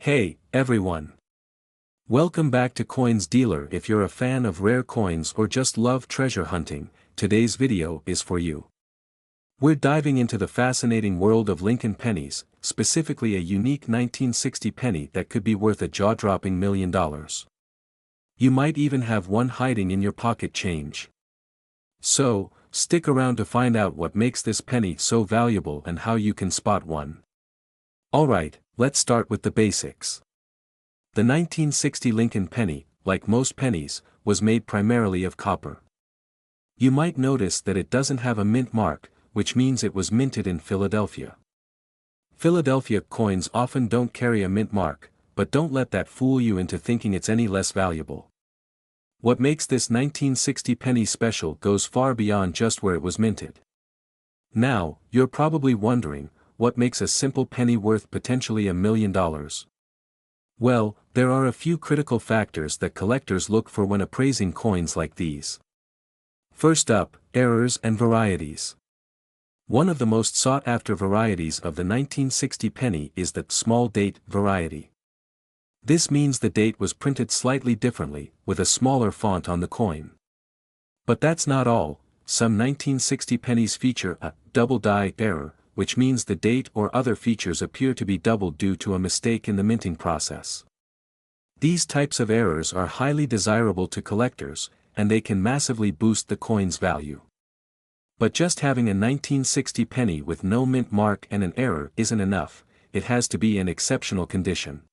Hey, everyone. Welcome back to Coins Dealer. If you're a fan of rare coins or just love treasure hunting, today's video is for you. We're diving into the fascinating world of Lincoln pennies, specifically a unique 1960 penny that could be worth a jaw-dropping $1 million. You might even have one hiding in your pocket change. So, stick around to find out what makes this penny so valuable and how you can spot one. Alright, let's start with the basics. The 1960 Lincoln penny, like most pennies, was made primarily of copper. You might notice that it doesn't have a mint mark, which means it was minted in Philadelphia. Philadelphia coins often don't carry a mint mark, but don't let that fool you into thinking it's any less valuable. What makes this 1960 penny special goes far beyond just where it was minted. Now, you're probably wondering, what makes a simple penny worth potentially $1 million? Well, there are a few critical factors that collectors look for when appraising coins like these. First up, errors and varieties. One of the most sought-after varieties of the 1960 penny is the small date variety. This means the date was printed slightly differently, with a smaller font on the coin. But that's not all. Some 1960 pennies feature a double die error, which means the date or other features appear to be doubled due to a mistake in the minting process. These types of errors are highly desirable to collectors, and they can massively boost the coin's value. But just having a 1960 penny with no mint mark and an error isn't enough, it has to be in exceptional condition.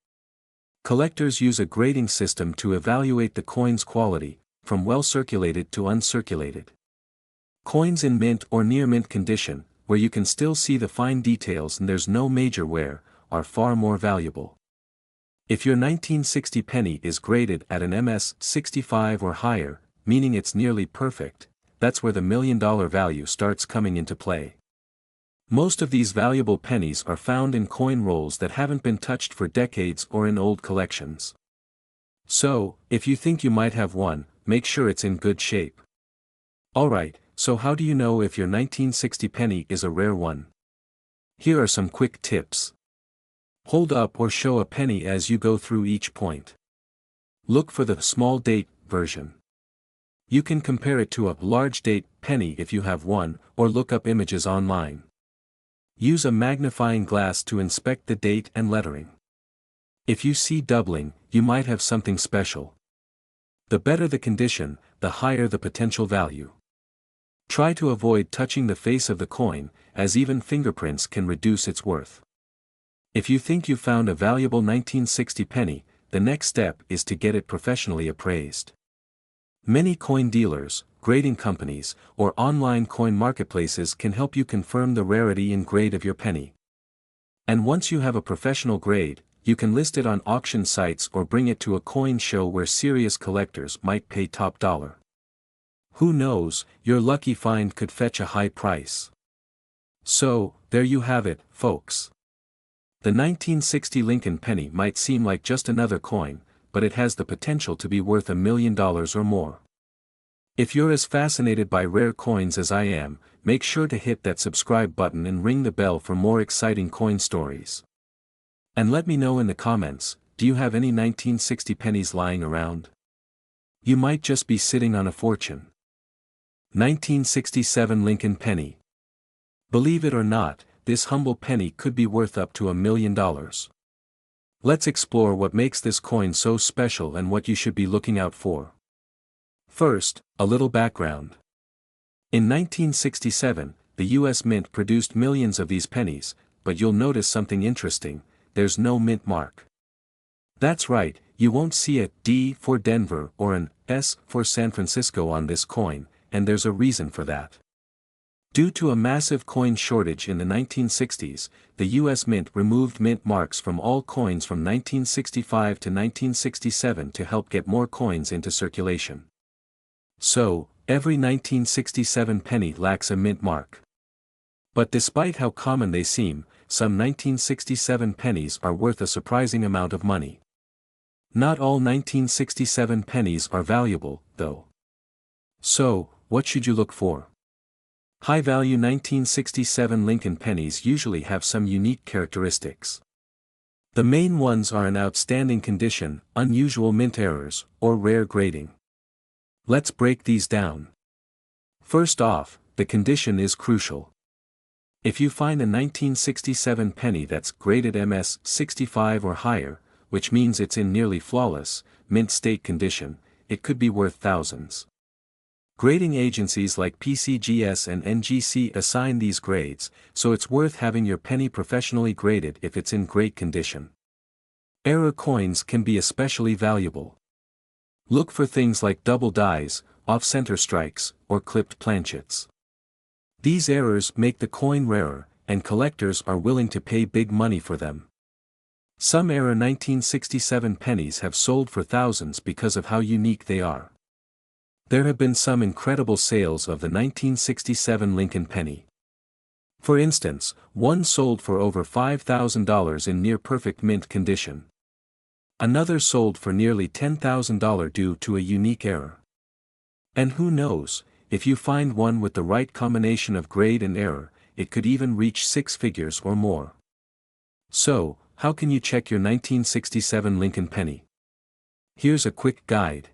Collectors use a grading system to evaluate the coin's quality, from well-circulated to uncirculated. Coins in mint or near mint condition, where you can still see the fine details and there's no major wear, are far more valuable. If your 1960 penny is graded at an MS 65 or higher, meaning it's nearly perfect, that's where the $1 million value starts coming into play. Most of these valuable pennies are found in coin rolls that haven't been touched for decades or in old collections. So, if you think you might have one, make sure it's in good shape. Alright, so how do you know if your 1960 penny is a rare one? Here are some quick tips. Hold up or show a penny as you go through each point. Look for the small date version. You can compare it to a large date penny if you have one, or look up images online. Use a magnifying glass to inspect the date and lettering. If you see doubling, you might have something special. The better the condition, the higher the potential value. Try to avoid touching the face of the coin, as even fingerprints can reduce its worth. If you think you found a valuable 1960 penny, the next step is to get it professionally appraised. Many coin dealers, grading companies, or online coin marketplaces can help you confirm the rarity and grade of your penny. And once you have a professional grade, you can list it on auction sites or bring it to a coin show where serious collectors might pay top dollar. Who knows, your lucky find could fetch a high price. So, there you have it, folks. The 1960 Lincoln penny might seem like just another coin, but it has the potential to be worth $1 million or more. If you're as fascinated by rare coins as I am, make sure to hit that subscribe button and ring the bell for more exciting coin stories. And let me know in the comments, do you have any 1960 pennies lying around? You might just be sitting on a fortune. 1967 Lincoln penny. Believe it or not, this humble penny could be worth up to $1 million. Let's explore what makes this coin so special and what you should be looking out for. First, a little background. In 1967, the US Mint produced millions of these pennies, but you'll notice something interesting: there's no mint mark. That's right, you won't see a D for Denver or an S for San Francisco on this coin, and there's a reason for that. Due to a massive coin shortage in the 1960s, the US Mint removed mint marks from all coins from 1965 to 1967 to help get more coins into circulation. So, every 1967 penny lacks a mint mark. But despite how common they seem, some 1967 pennies are worth a surprising amount of money. Not all 1967 pennies are valuable, though. So, what should you look for? High-value 1967 Lincoln pennies usually have some unique characteristics. The main ones are in outstanding condition, unusual mint errors, or rare grading. Let's break these down. First off, the condition is crucial. If you find a 1967 penny that's graded MS 65 or higher, which means it's in nearly flawless, mint state condition, it could be worth thousands. Grading agencies like PCGS and NGC assign these grades, so it's worth having your penny professionally graded if it's in great condition. Error coins can be especially valuable. Look for things like double dies, off-center strikes, or clipped planchets. These errors make the coin rarer, and collectors are willing to pay big money for them. Some error 1967 pennies have sold for thousands because of how unique they are. There have been some incredible sales of the 1967 Lincoln penny. For instance, one sold for over $5,000 in near-perfect mint condition. Another sold for nearly $10,000 due to a unique error. And who knows, if you find one with the right combination of grade and error, it could even reach six figures or more. So, how can you check your 1967 Lincoln penny? Here's a quick guide.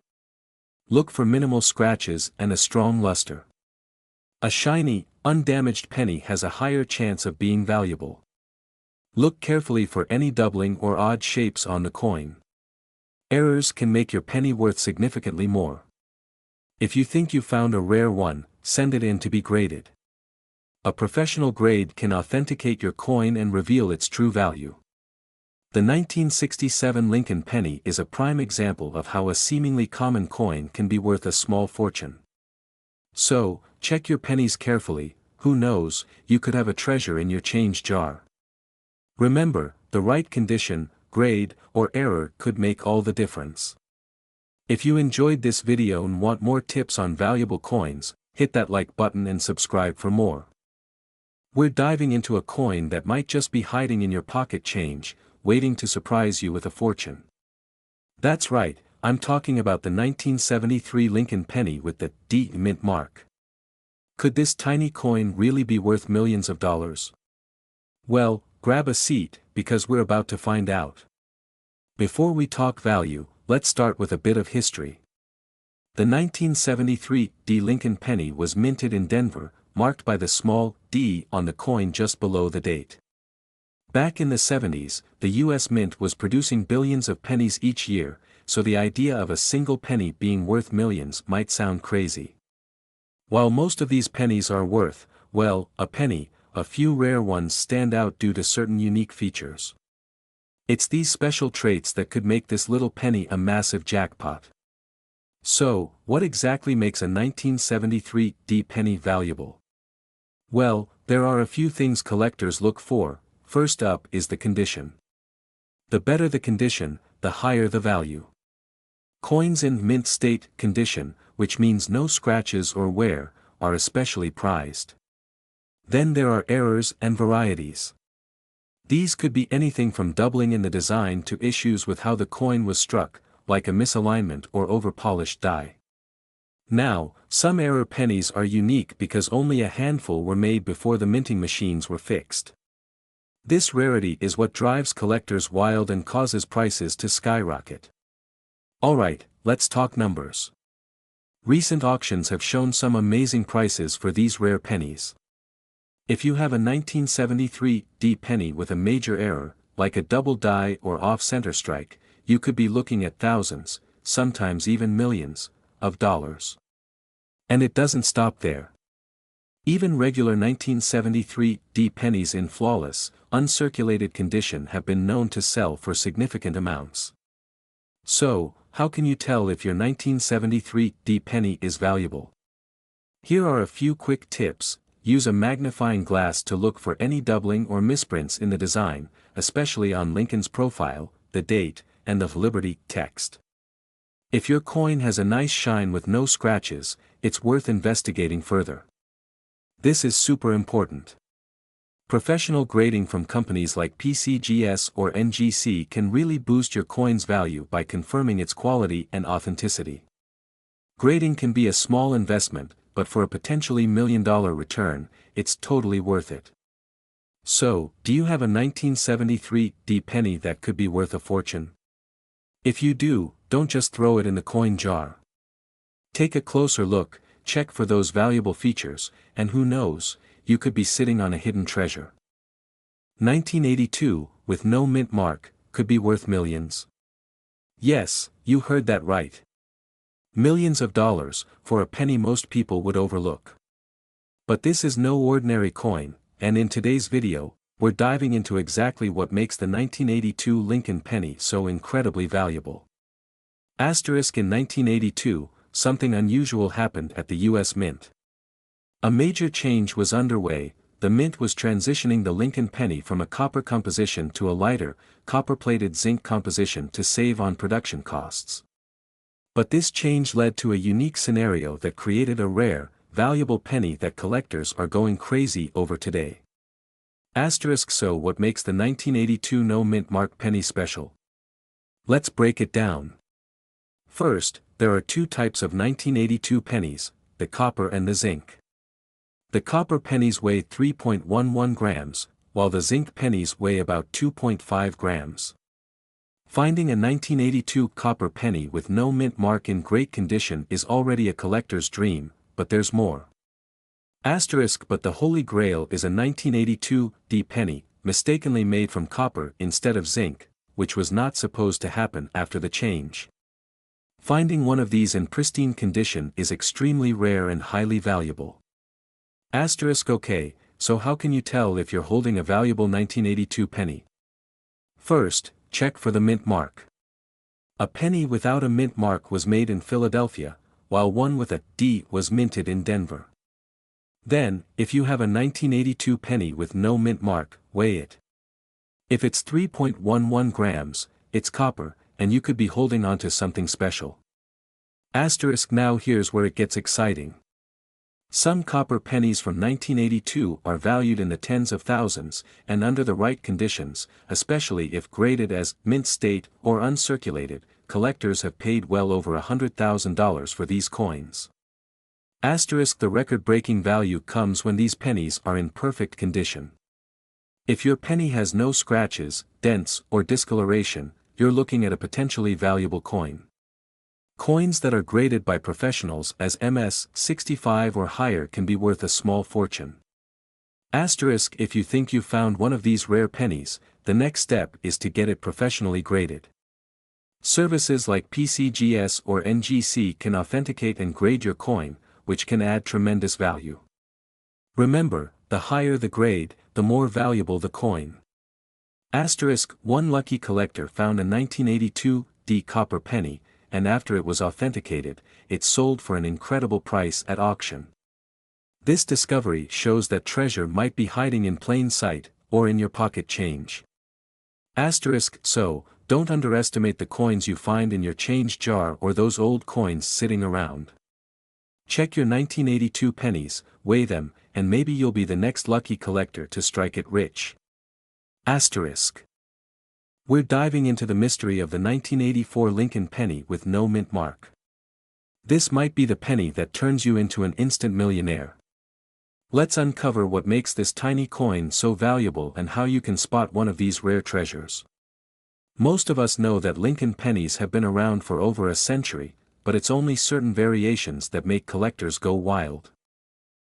Look for minimal scratches and a strong luster. A shiny, undamaged penny has a higher chance of being valuable. Look carefully for any doubling or odd shapes on the coin. Errors can make your penny worth significantly more. If you think you found a rare one, send it in to be graded. A professional grade can authenticate your coin and reveal its true value. The 1967 Lincoln penny is a prime example of how a seemingly common coin can be worth a small fortune. So, check your pennies carefully, who knows, you could have a treasure in your change jar. Remember, the right condition, grade, or error could make all the difference. If you enjoyed this video and want more tips on valuable coins, hit that like button and subscribe for more. We're diving into a coin that might just be hiding in your pocket change, waiting to surprise you with a fortune. That's right, I'm talking about the 1973 Lincoln penny with the D mint mark. Could this tiny coin really be worth millions of dollars? Well, grab a seat, because we're about to find out. Before we talk value, let's start with a bit of history. The 1973 D Lincoln penny was minted in Denver, marked by the small D on the coin just below the date. Back in the 70s, the US Mint was producing billions of pennies each year, so the idea of a single penny being worth millions might sound crazy. While most of these pennies are worth, well, a penny, a few rare ones stand out due to certain unique features. It's these special traits that could make this little penny a massive jackpot. So, what exactly makes a 1973 D penny valuable? Well, there are a few things collectors look for. First up is the condition. The better the condition, the higher the value. Coins in mint state condition, which means no scratches or wear, are especially prized. Then there are errors and varieties. These could be anything from doubling in the design to issues with how the coin was struck, like a misalignment or over-polished die. Now, some error pennies are unique because only a handful were made before the minting machines were fixed. This rarity is what drives collectors wild and causes prices to skyrocket. Alright, let's talk numbers. Recent auctions have shown some amazing prices for these rare pennies. If you have a 1973 D penny with a major error, like a double die or off-center strike, you could be looking at thousands, sometimes even millions, of dollars. And it doesn't stop there. Even regular 1973 D pennies in flawless, uncirculated condition have been known to sell for significant amounts. So, how can you tell if your 1973 D penny is valuable? Here are a few quick tips. Use a magnifying glass to look for any doubling or misprints in the design, especially on Lincoln's profile, the date, and the Liberty text. If your coin has a nice shine with no scratches, it's worth investigating further. This is super important. Professional grading from companies like PCGS or NGC can really boost your coin's value by confirming its quality and authenticity. Grading can be a small investment, but for a potentially $1 million return, it's totally worth it. So, do you have a 1973 D penny that could be worth a fortune? If you do, don't just throw it in the coin jar. Take a closer look, check for those valuable features, and who knows, you could be sitting on a hidden treasure. 1982, with no mint mark, could be worth millions. Yes, you heard that right. Millions of dollars, for a penny most people would overlook. But this is no ordinary coin, and in today's video, we're diving into exactly what makes the 1982 Lincoln penny so incredibly valuable. Asterisk in 1982, something unusual happened at the U.S. Mint. A major change was underway. The Mint was transitioning the Lincoln penny from a copper composition to a lighter, copper-plated zinc composition to save on production costs. But this change led to a unique scenario that created a rare, valuable penny that collectors are going crazy over today. Asterisk so what makes the 1982 no mint mark penny special? Let's break it down. First, there are two types of 1982 pennies, the copper and the zinc. The copper pennies weigh 3.11 grams, while the zinc pennies weigh about 2.5 grams. Finding a 1982 copper penny with no mint mark in great condition is already a collector's dream, but there's more. Asterisk but the Holy Grail is a 1982 D penny, mistakenly made from copper instead of zinc, which was not supposed to happen after the change. Finding one of these in pristine condition is extremely rare and highly valuable. Asterisk okay, so how can you tell if you're holding a valuable 1982 penny? First, check for the mint mark. A penny without a mint mark was made in Philadelphia, while one with a D was minted in Denver. Then, if you have a 1982 penny with no mint mark, weigh it. If it's 3.11 grams, it's copper, and you could be holding onto something special. Asterisk now here's where it gets exciting. Some copper pennies from 1982 are valued in the tens of thousands, and under the right conditions, especially if graded as mint state or uncirculated, collectors have paid well over $100,000 for these coins. Asterisk the record-breaking value comes when these pennies are in perfect condition. If your penny has no scratches, dents, or discoloration, you're looking at a potentially valuable coin. Coins that are graded by professionals as MS 65 or higher can be worth a small fortune. Asterisk if you think you found one of these rare pennies, the next step is to get it professionally graded. Services like PCGS or NGC can authenticate and grade your coin, which can add tremendous value. Remember, the higher the grade, the more valuable the coin. Asterisk one lucky collector found a 1982 D copper penny, and after it was authenticated, it sold for an incredible price at auction. This discovery shows that treasure might be hiding in plain sight, or in your pocket change. Asterisk so, don't underestimate the coins you find in your change jar or those old coins sitting around. Check your 1982 pennies, weigh them, and maybe you'll be the next lucky collector to strike it rich. Asterisk. We're diving into the mystery of the 1984 Lincoln penny with no mint mark. This might be the penny that turns you into an instant millionaire. Let's uncover what makes this tiny coin so valuable and how you can spot one of these rare treasures. Most of us know that Lincoln pennies have been around for over a century, but it's only certain variations that make collectors go wild.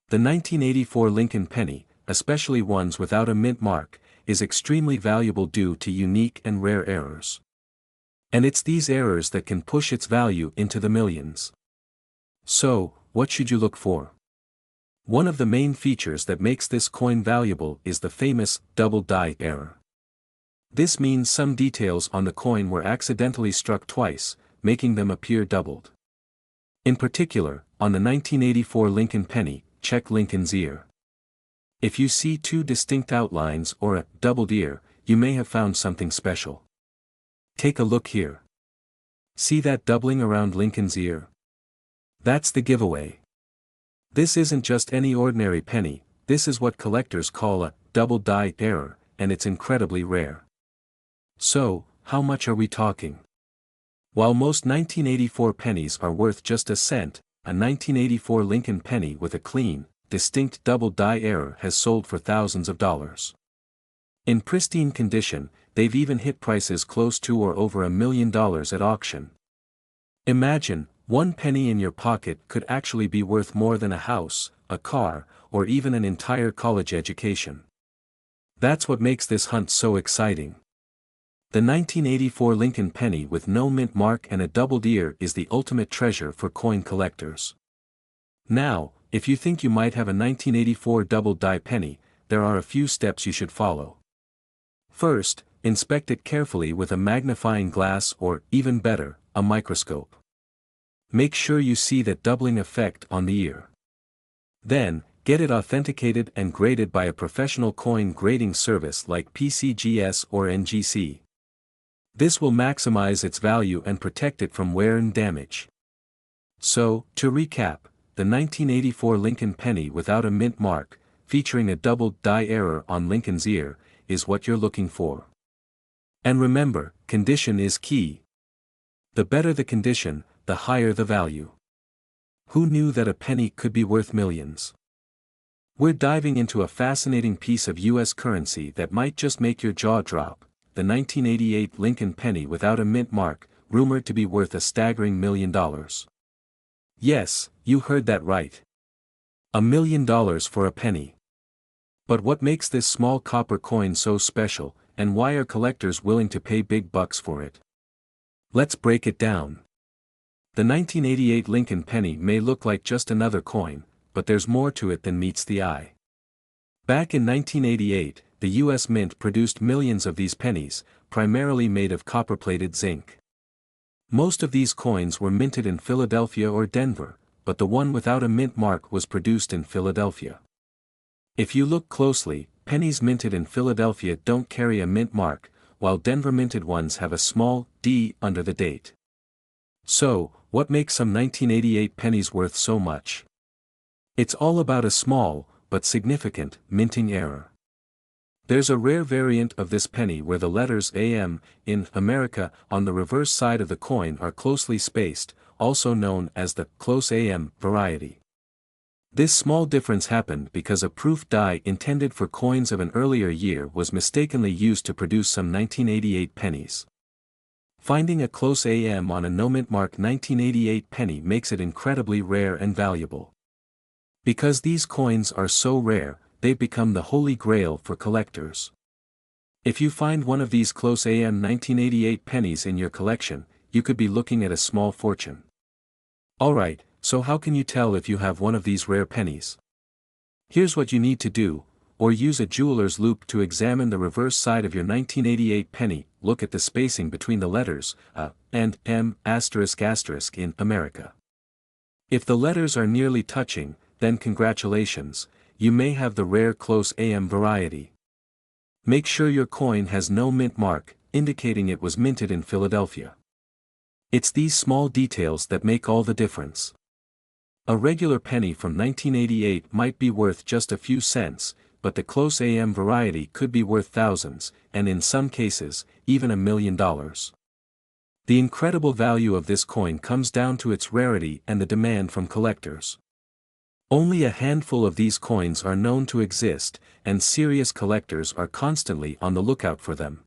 The 1984 Lincoln penny, especially ones without a mint mark, is extremely valuable due to unique and rare errors. And it's these errors that can push its value into the millions. So, what should you look for? One of the main features that makes this coin valuable is the famous double die error. This means some details on the coin were accidentally struck twice, making them appear doubled. In particular, on the 1984 Lincoln penny, check Lincoln's ear. If you see two distinct outlines or a doubled ear, you may have found something special. Take a look here. See that doubling around Lincoln's ear? That's the giveaway. This isn't just any ordinary penny, this is what collectors call a double die error, and it's incredibly rare. So, how much are we talking? While most 1984 pennies are worth just a cent, a 1984 Lincoln penny with a clean, distinct double die error has sold for thousands of dollars. In pristine condition, they've even hit prices close to or over $1 million at auction. Imagine, one penny in your pocket could actually be worth more than a house, a car, or even an entire college education. That's what makes this hunt so exciting. The 1984 Lincoln penny with no mint mark and a doubled ear is the ultimate treasure for coin collectors. Now, if you think you might have a 1984 double die penny, there are a few steps you should follow. First, inspect it carefully with a magnifying glass or, even better, a microscope. Make sure you see that doubling effect on the ear. Then, get it authenticated and graded by a professional coin grading service like PCGS or NGC. This will maximize its value and protect it from wear and damage. So, to recap, the 1984 Lincoln penny without a mint mark, featuring a doubled die error on Lincoln's ear, is what you're looking for. And remember, condition is key. The better the condition, the higher the value. Who knew that a penny could be worth millions? We're diving into a fascinating piece of US currency that might just make your jaw drop, the 1988 Lincoln penny without a mint mark, rumored to be worth a staggering $1 million. Yes, you heard that right. $1 million for a penny. But what makes this small copper coin so special, and why are collectors willing to pay big bucks for it? Let's break it down. The 1988 Lincoln penny may look like just another coin, but there's more to it than meets the eye. Back in 1988, the US Mint produced millions of these pennies, primarily made of copper-plated zinc. Most of these coins were minted in Philadelphia or Denver, but the one without a mint mark was produced in Philadelphia. If you look closely, pennies minted in Philadelphia don't carry a mint mark, while Denver minted ones have a small D under the date. So, what makes some 1988 pennies worth so much? It's all about a small, but significant, minting error. There's a rare variant of this penny where the letters AM, in America, on the reverse side of the coin are closely spaced, also known as the close AM variety. This small difference happened because a proof die intended for coins of an earlier year was mistakenly used to produce some 1988 pennies. Finding a close AM on a no-mint mark 1988 penny makes it incredibly rare and valuable. Because these coins are so rare, they've become the holy grail for collectors. If you find one of these close AM 1988 pennies in your collection, you could be looking at a small fortune. Alright, so how can you tell if you have one of these rare pennies? Here's what you need to do, or use a jeweler's loupe to examine the reverse side of your 1988 penny. Look at the spacing between the letters A and M ** in America. If the letters are nearly touching, then congratulations, you may have the rare close AM variety. Make sure your coin has no mint mark, indicating it was minted in Philadelphia. It's these small details that make all the difference. A regular penny from 1988 might be worth just a few cents, but the close AM variety could be worth thousands, and in some cases, even $1 million. The incredible value of this coin comes down to its rarity and the demand from collectors. Only a handful of these coins are known to exist, and serious collectors are constantly on the lookout for them.